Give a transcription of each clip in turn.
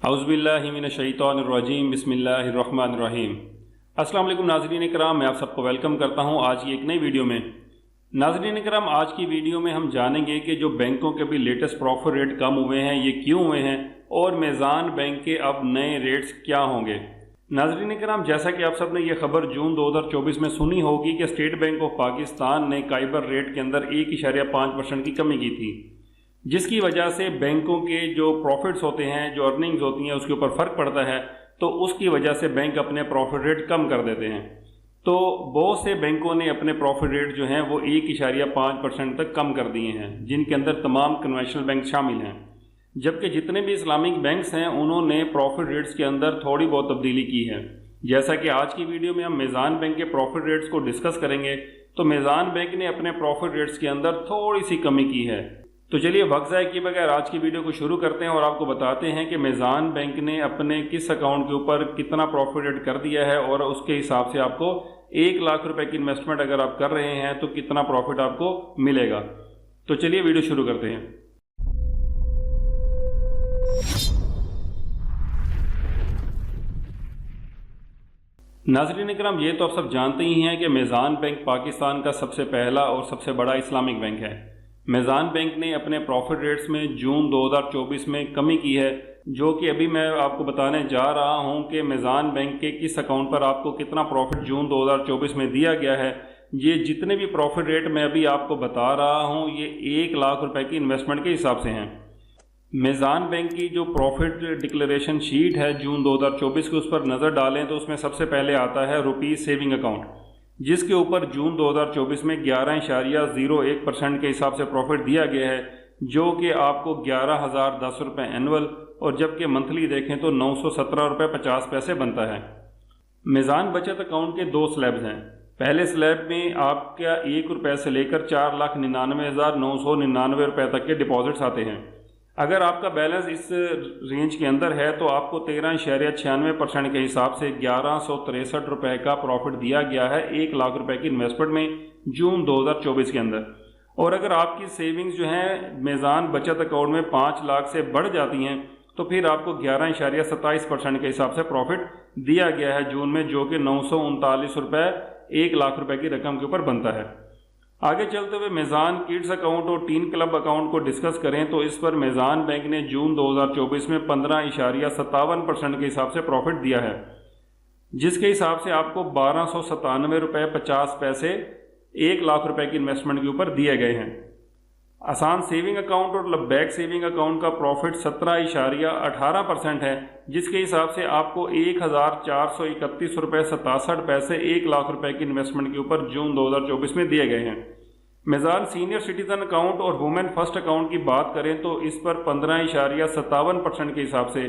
औज़ुबिल्लाहिमिनश्शैतानिर्रजीम बिस्मिल्लाहिर्रहमानिर्रहीम। अस्सलाम वालेकुम नाज़रीन इकराम, मैं आप सबको वेलकम करता हूं आज की एक नई वीडियो में। नाज़रीन इकराम, आज की वीडियो में हम जानेंगे कि जो बैंकों के भी लेटेस्ट प्रॉफिट रेट कम हुए हैं ये क्यों हुए हैं और मेज़ान बैंक के अब नए रेट्स क्या होंगे। नाज़रीन इकराम, जैसा कि आप सब ने यह खबर जून 2024 में सुनी होगी कि स्टेट बैंक ऑफ पाकिस्तान ने काइबर रेट के अंदर 1.5% की कमी की थी, जिसकी वजह से बैंकों के जो प्रॉफिट्स होते हैं, जो अर्निंग्स होती हैं, उसके ऊपर फ़र्क पड़ता है। तो उसकी वजह से बैंक अपने प्रॉफिट रेट कम कर देते हैं। तो बहुत से बैंकों ने अपने प्रॉफिट रेट जो हैं वो 1.5% तक कम कर दिए हैं, जिनके अंदर तमाम कन्वेंशनल बैंक शामिल हैं। जबकि जितने भी इस्लामिक बैंक्स हैं उन्होंने प्रॉफिट रेट्स के अंदर थोड़ी बहुत तब्दीली की है। जैसा कि आज की वीडियो में हम मेज़ान बैंक के प्रॉफिट रेट्स को डिस्कस करेंगे, तो मेज़ान बैंक ने अपने प्रॉफिट रेट्स के अंदर थोड़ी सी कमी की है। तो चलिए वक्त ज़ाया किए बगैर आज की वीडियो को शुरू करते हैं और आपको बताते हैं कि मेज़ान बैंक ने अपने किस अकाउंट के ऊपर कितना प्रॉफिट रेट कर दिया है और उसके हिसाब से आपको 1 लाख रुपए की इन्वेस्टमेंट अगर आप कर रहे हैं तो कितना प्रॉफिट आपको मिलेगा। तो चलिए वीडियो शुरू करते हैं। नाज़रीन इकराम, ये तो आप सब जानते ही हैं कि मेज़ान बैंक पाकिस्तान का सबसे पहला और सबसे बड़ा इस्लामिक बैंक है। मेज़ान बैंक ने अपने प्रॉफिट रेट्स में जून 2024 में कमी की है, जो कि अभी मैं आपको बताने जा रहा हूं कि मेज़ान बैंक के किस अकाउंट पर आपको कितना प्रॉफिट जून 2024 में दिया गया है। ये जितने भी प्रॉफिट रेट मैं अभी आपको बता रहा हूं ये 1 लाख रुपए की इन्वेस्टमेंट के हिसाब से हैं। मेज़ान बैंक की जो प्रॉफिट डिक्लेरेशन शीट है जून 2024 की, उस पर नज़र डालें तो उसमें सबसे पहले आता है रुपीज़ सेविंग अकाउंट, जिसके ऊपर जून 2024 में 11.01% के हिसाब से प्रॉफिट दिया गया है, जो कि आपको 11,010 रुपये एनुअल और जबकि मंथली देखें तो 917 रुपये 50 पैसे बनता है। मेज़ान बचत अकाउंट के 2 स्लैब्स हैं। पहले स्लैब में आपका 1 रुपये से लेकर 4,99,999 रुपये तक के डिपॉजिट्स आते हैं। अगर आपका बैलेंस इस रेंज के अंदर है तो आपको 13.96% के हिसाब से 1163 रुपये का प्रॉफिट दिया गया है 1 लाख रुपए की इन्वेस्टमेंट में जून 2024 के अंदर। और अगर आपकी सेविंग्स जो हैं मेज़ान बचत अकाउंट में 5 लाख से बढ़ जाती हैं तो फिर आपको 11.27% के हिसाब से प्रॉफिट दिया गया है जून में, जो कि 939 रुपये 1 लाख रुपए की रकम के ऊपर बनता है। आगे चलते हुए मेज़ान किड्स अकाउंट और टीन क्लब अकाउंट को डिस्कस करें तो इस पर मेज़ान बैंक ने जून 2024 में 15.57% के हिसाब से प्रॉफिट दिया है, जिसके हिसाब से आपको 1297 रुपये 50 पैसे 1 लाख रुपए की इन्वेस्टमेंट के ऊपर दिए गए हैं। आसान सेविंग अकाउंट और लबैक सेविंग अकाउंट का प्रॉफिट 17.18% है, जिसके हिसाब से आपको 1,431 रुपये 67 पैसे 1 लाख रुपए की इन्वेस्टमेंट के ऊपर जून 2024 में दिए गए हैं। मेज़ान सीनियर सिटीज़न अकाउंट और वुमेन फर्स्ट अकाउंट की बात करें तो इस पर 15.57% के हिसाब से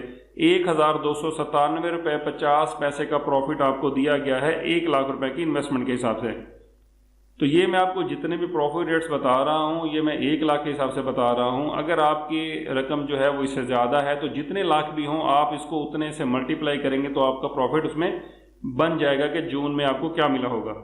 1,297 रुपये 50 पैसे का प्रॉफिट आपको दिया गया है 1 लाख रुपए की इन्वेस्टमेंट के हिसाब से। तो ये मैं आपको जितने भी प्रॉफिट रेट्स बता रहा हूँ ये मैं 1 लाख के हिसाब से बता रहा हूँ। अगर आपकी रकम जो है वो इससे ज़्यादा है तो जितने लाख भी हों आप इसको उतने से मल्टीप्लाई करेंगे तो आपका प्रॉफिट उसमें बन जाएगा कि जून में आपको क्या मिला होगा।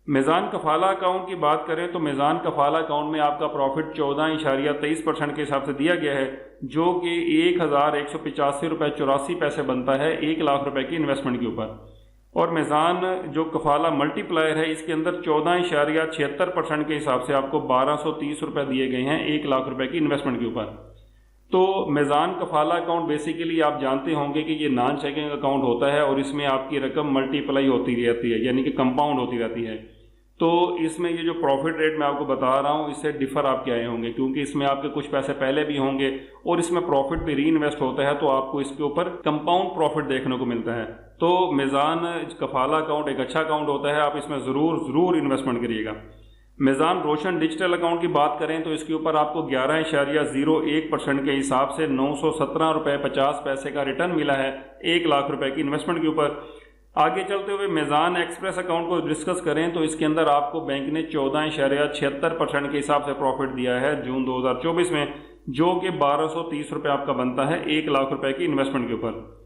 मेज़ान कफ़ाला अकाउंट की बात करें तो मेज़ान कफ़ाला अकाउंट में आपका प्रॉफिट 14.23% के हिसाब से दिया गया है, जो कि 1,185 रुपये 84 पैसे बनता है 1 लाख रुपए की इन्वेस्टमेंट के ऊपर। और मेज़ान जो कफ़ाला मल्टीप्लायर है इसके अंदर 14.76% के हिसाब से आपको 1,230 रुपये दिए गए हैं 1 लाख रुपए की इन्वेस्टमेंट के ऊपर। तो मेज़ान कफ़ाला अकाउंट बेसिकली आप जानते होंगे कि ये नॉन चेकिंग अकाउंट होता है और इसमें आपकी रकम मल्टीप्लाई होती रहती है, यानी कि कंपाउंड होती रहती है। तो इसमें ये जो प्रॉफिट रेट मैं आपको बता रहा हूँ इससे डिफ़र आपके आए होंगे, क्योंकि इसमें आपके कुछ पैसे पहले भी होंगे और इसमें प्रॉफिट भी री इन्वेस्ट होता है, तो आपको इसके ऊपर कंपाउंड प्रॉफिट देखने को मिलता है। तो मेज़ान कफ़ाला अकाउंट एक अच्छा अकाउंट होता है, आप इसमें ज़रूर इन्वेस्टमेंट करिएगा। मेज़ान रोशन डिजिटल अकाउंट की बात करें तो इसके ऊपर आपको 11.01% के हिसाब से 917 रुपये 50 पैसे का रिटर्न मिला है 1 लाख रुपए की इन्वेस्टमेंट के ऊपर। आगे चलते हुए मेज़ान एक्सप्रेस अकाउंट को डिस्कस करें तो इसके अंदर आपको बैंक ने 14.76% के हिसाब से प्रॉफिट दिया है जून 2024 में, जो कि 1,230 रुपये आपका बनता है 1 लाख रुपए की इन्वेस्टमेंट के ऊपर।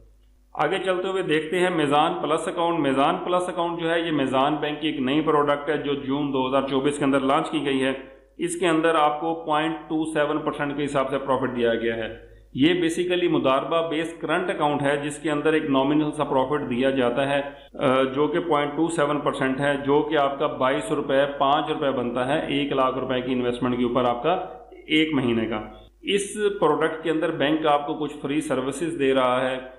आगे चलते हुए देखते हैं मेज़ान प्लस अकाउंट। मेज़ान प्लस अकाउंट जो है ये मेज़ान बैंक की एक नई प्रोडक्ट है जो जून 2024 के अंदर लॉन्च की गई है। इसके अंदर आपको 0.27% के हिसाब से प्रॉफिट दिया गया है। ये बेसिकली मुदारबा बेस्ड करंट अकाउंट है जिसके अंदर एक नॉमिनल सा प्रॉफिट दिया जाता है जो कि 0.27% है, जो कि आपका 22 रुपये 5 रुपये बनता है 1 लाख रुपए की इन्वेस्टमेंट के ऊपर आपका एक महीने का। इस प्रोडक्ट के अंदर बैंक आपको कुछ फ्री सर्विसेज दे रहा है।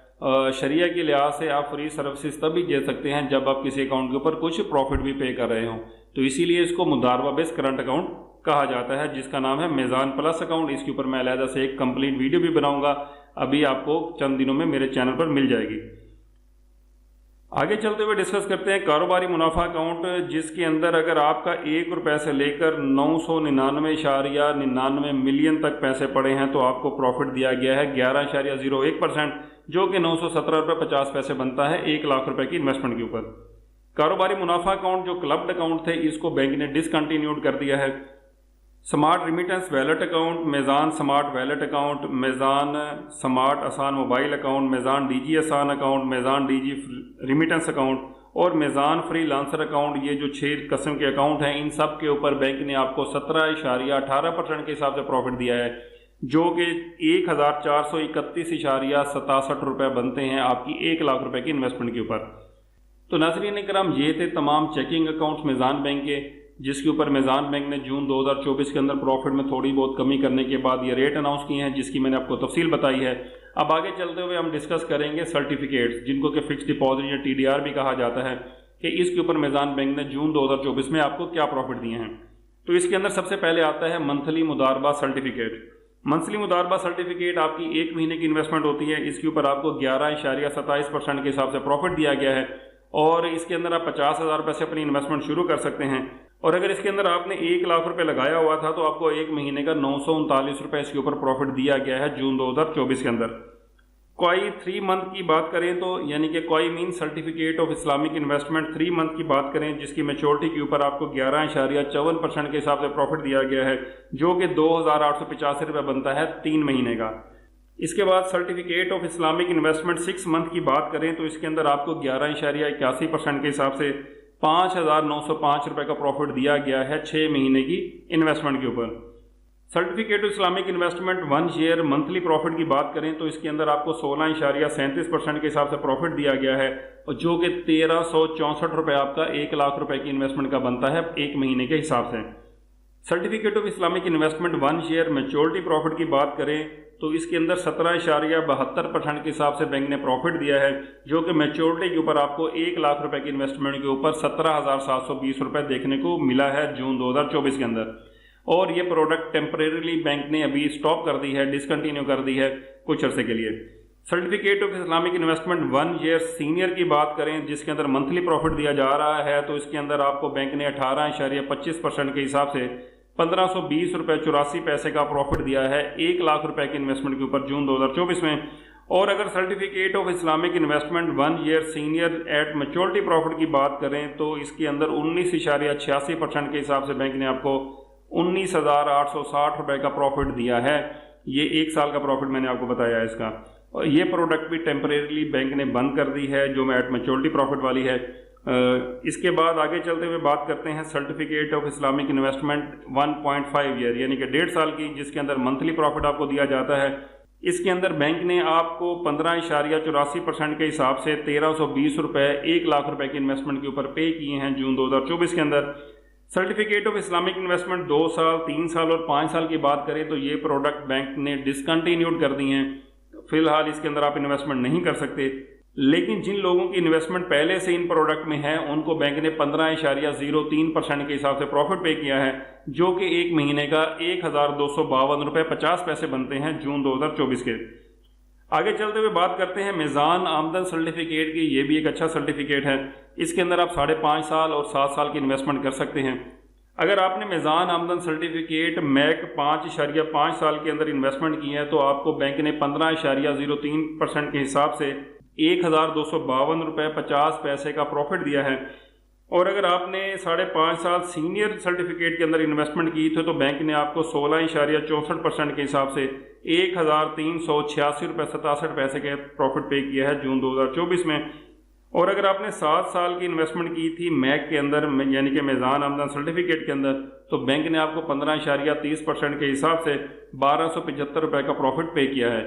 शरिया के लिहाज से आप फ्री सर्विसेज तभी दे सकते हैं जब आप किसी अकाउंट के ऊपर कुछ प्रॉफिट भी पे कर रहे हो, तो इसीलिए इसको मुदारबा बेस्ड करंट अकाउंट कहा जाता है, जिसका नाम है मीज़ान प्लस अकाउंट। इसके ऊपर मैं अलहदा से एक कंप्लीट वीडियो भी बनाऊंगा, अभी आपको चंद दिनों में मेरे चैनल पर मिल जाएगी। आगे चलते हुए डिस्कस करते हैं कारोबारी मुनाफा अकाउंट, जिसके अंदर अगर आपका 1 रुपये से लेकर 999.99 मिलियन तक पैसे पड़े हैं तो आपको प्रॉफिट दिया गया है 11.01%, जो कि 917 रुपये 50 पैसे बनता है 1 लाख रुपए की इन्वेस्टमेंट के ऊपर। कारोबारी मुनाफा अकाउंट जो क्लब्ड अकाउंट थे इसको बैंक ने डिसकंटिन्यूड कर दिया है। Smart remittance wallet account, Meezan smart wallet account, Meezan smart Asaan mobile account, Meezan Digi Asaan account, Meezan Digi remittance account और मीज़ान फ्रीलांसर अकाउंट, ये जो 6 किस्म के अकाउंट हैं इन सब के ऊपर बैंक ने आपको 17.18% के हिसाब से प्रॉफिट दिया है, जो कि 1431.67 रुपये बनते हैं आपकी 1 लाख रुपए की इन्वेस्टमेंट के ऊपर। तो नाज़रीन इकराम, ये थे तमाम चेकिंग अकाउंट्स मीज़ान बैंक के, जिसके ऊपर मीज़ान बैंक ने जून 2024 के अंदर प्रॉफिट में थोड़ी बहुत कमी करने के बाद ये रेट अनाउंस किए हैं, जिसकी मैंने आपको तफसील बताई है। अब आगे चलते हुए हम डिस्कस करेंगे सर्टिफिकेट्स, जिनको कि फिक्स डिपॉजिट या TDR भी कहा जाता है, कि इसके ऊपर मीज़ान बैंक ने जून 2024 में आपको क्या प्रॉफिट दिए हैं। तो इसके अंदर सबसे पहले आता है मंथली मुदारबा सर्टिफिकेट। मंथली मुदारबा सर्टिफिकेट आपकी 1 महीने की इन्वेस्टमेंट होती है, इसके ऊपर आपको 11.27% के हिसाब से प्रॉफिट दिया गया है और इसके अंदर आप 50,000 रुपये से अपनी इन्वेस्टमेंट शुरू कर सकते हैं। और अगर इसके अंदर आपने 1 लाख रुपए लगाया हुआ था तो आपको 1 महीने का 939 रुपये इसके ऊपर प्रॉफिट दिया गया है जून 2024 के अंदर। कोई 3 मंथ की बात करें तो यानी कि कोई mean certificate of Islamic investment 3 month की बात करें, जिसकी मैच्योरिटी के ऊपर आपको 11.54% के हिसाब से प्रॉफिट दिया गया है, जो कि 2,885 रुपये बनता है 3 महीने का। इसके बाद certificate of Islamic investment 6 month की बात करें तो इसके अंदर आपको 11.81% के हिसाब से 5,905 रुपये का प्रॉफिट दिया गया है 6 महीने की इन्वेस्टमेंट के ऊपर। Certificate of Islamic investment 1 year monthly profit की बात करें तो इसके अंदर आपको 16.37% के हिसाब से प्रॉफिट दिया गया है, और जो कि 1,364 रुपये आपका 1 लाख रुपए की इन्वेस्टमेंट का बनता है 1 महीने के हिसाब से। Certificate of Islamic investment 1 year maturity profit की बात करें तो इसके अंदर 17.72% के हिसाब से बैंक ने प्रॉफिट दिया है, जो कि मैच्योरिटी के ऊपर आपको 1 लाख रुपए की इन्वेस्टमेंट के ऊपर 17,720 रुपये देखने को मिला है जून 2024 के अंदर। और ये प्रोडक्ट टेम्परेरीली बैंक ने अभी स्टॉप कर दी है, डिसकंटिन्यू कर दी है कुछ अर्से के लिए। Certificate of Islamic investment 1 year senior की बात करें, जिसके अंदर मंथली प्रॉफिट दिया जा रहा है, तो इसके अंदर आपको बैंक ने 18.25% के हिसाब से 1520 रुपये 84 पैसे का प्रॉफिट दिया है 1 लाख रुपए की इन्वेस्टमेंट के ऊपर जून 2024 में। और अगर certificate of Islamic investment 1 year senior at maturity profit की बात करें तो इसके अंदर 19.86% के हिसाब से बैंक ने आपको 19,860 रुपये का प्रॉफिट दिया है। ये 1 साल का प्रॉफिट मैंने आपको बताया है इसका। और ये प्रोडक्ट भी टेम्परेरीली बैंक ने बंद कर दी है, जो एट मैच्योरिटी प्रॉफिट वाली है। इसके बाद आगे चलते हुए बात करते हैं certificate of Islamic investment 1.5 year यानी कि 1.5 साल की, जिसके अंदर मंथली प्रॉफिट आपको दिया जाता है। इसके अंदर बैंक ने आपको 15.84% के हिसाब से 1,320 रुपये 1 लाख रुपए की इन्वेस्टमेंट के ऊपर पे किए हैं जून 2024 के अंदर। सर्टिफिकेट ऑफ इस्लामिक इन्वेस्टमेंट 2 साल, 3 साल और 5 साल की बात करें तो ये प्रोडक्ट बैंक ने डिसकंटिन्यूड कर दी हैं। फिलहाल इसके अंदर आप इन्वेस्टमेंट नहीं कर सकते, लेकिन जिन लोगों की इन्वेस्टमेंट पहले से इन प्रोडक्ट में है उनको बैंक ने 15.03% के हिसाब से प्रॉफिट पे किया है, जो कि 1 महीने का 1,252 रुपये 50 पैसे बनते हैं जून 2024 के। आगे चलते हुए बात करते हैं मीज़ान आमदन सर्टिफिकेट की। ये भी एक अच्छा सर्टिफिकेट है। इसके अंदर आप 5.5 साल और 7 साल की इन्वेस्टमेंट कर सकते हैं। अगर आपने मीज़ान आमदन सर्टिफिकेट मैक 5.5 साल के अंदर इन्वेस्टमेंट की है तो आपको बैंक ने 15.03% के हिसाब से 1,252 रुपये 50 पैसे का प्रॉफिट दिया है। और अगर आपने 5.5 साल सीनियर सर्टिफिकेट के अंदर इन्वेस्टमेंट की थी तो बैंक ने आपको 16.64% के हिसाब से 1,386 रुपये 67 पैसे के प्रॉफिट पे किया है जून 2024 में। और अगर आपने 7 साल की इन्वेस्टमेंट की थी मैक के अंदर यानी कि मीज़ान आमदन सर्टिफिकेट के अंदर, तो बैंक ने आपको 15.30% के हिसाब से 1,275 रुपये का प्रॉफिट पे किया है।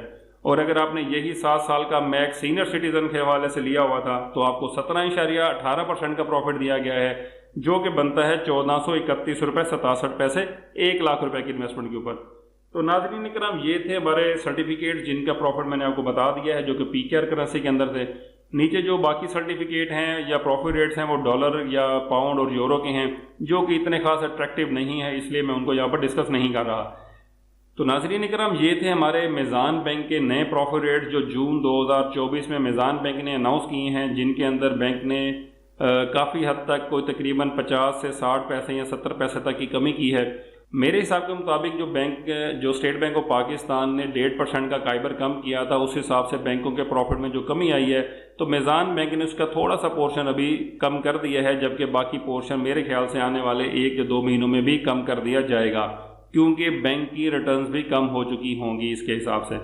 और अगर आपने यही 7 साल का मैक्स सीनियर सिटीजन के हवाले से लिया हुआ था तो आपको 17.18% का प्रॉफिट दिया गया है, जो कि बनता है 1431 रुपये 67 पैसे 1 लाख रुपए की इन्वेस्टमेंट के ऊपर। तो नाज़रीन इकराम, ये थे हमारे सर्टिफिकेट जिनका प्रॉफिट मैंने आपको बता दिया है, जो कि पीकेआर करेंसी के अंदर थे। नीचे जो बाकी सर्टिफिकेट हैं या प्रॉफिट रेट्स हैं वो डॉलर या पाउंड और यूरो के हैं, जो कि इतने खास अट्रैक्टिव नहीं है, इसलिए मैं उनको यहाँ पर डिस्कस नहीं कर रहा। तो नाज़रीन इकराम, ये थे हमारे मेज़ान बैंक के नए प्रॉफिट रेट जो जून 2024 में मेज़ान बैंक ने अनाउंस किए हैं, जिनके अंदर बैंक ने काफ़ी हद तक कोई तकरीबन 50 से 60 पैसे या 70 पैसे तक की कमी की है। मेरे हिसाब के मुताबिक जो स्टेट बैंक ऑफ पाकिस्तान ने 1.5% का काइबर कम किया था, उस हिसाब से बैंकों के प्रॉफिट में जो कमी आई है, तो मेज़ान बैंक ने उसका थोड़ा सा पोर्शन अभी कम कर दिया है, जबकि बाकी पोर्शन मेरे ख्याल से आने वाले 1 या 2 महीनों में भी कम कर दिया जाएगा, क्योंकि बैंक की रिटर्न्स भी कम हो चुकी होंगी इसके हिसाब से।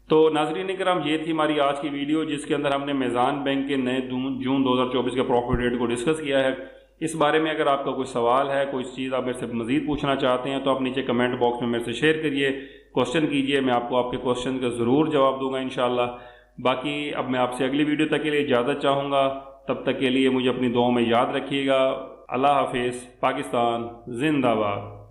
तो नाज़रीन इकराम, ये थी हमारी आज की वीडियो, जिसके अंदर हमने मेज़ान बैंक के नए जून 2024 के प्रॉफिट रेट को डिस्कस किया है। इस बारे में अगर आपका कोई सवाल है, कोई चीज़ आप मेरे से मज़ीद पूछना चाहते हैं, तो आप नीचे कमेंट बॉक्स में मेरे से शेयर करिए, क्वेश्चन कीजिए, मैं आपको आपके क्वेश्चन का ज़रूर जवाब दूंगा इंशाअल्लाह। बाकी अब मैं आपसे अगली वीडियो तक के लिए इजाज़त चाहूँगा, तब तक के लिए मुझे अपनी दुआओं में याद रखिएगा। अल्लाह हाफिज़। पाकिस्तान जिंदाबाद।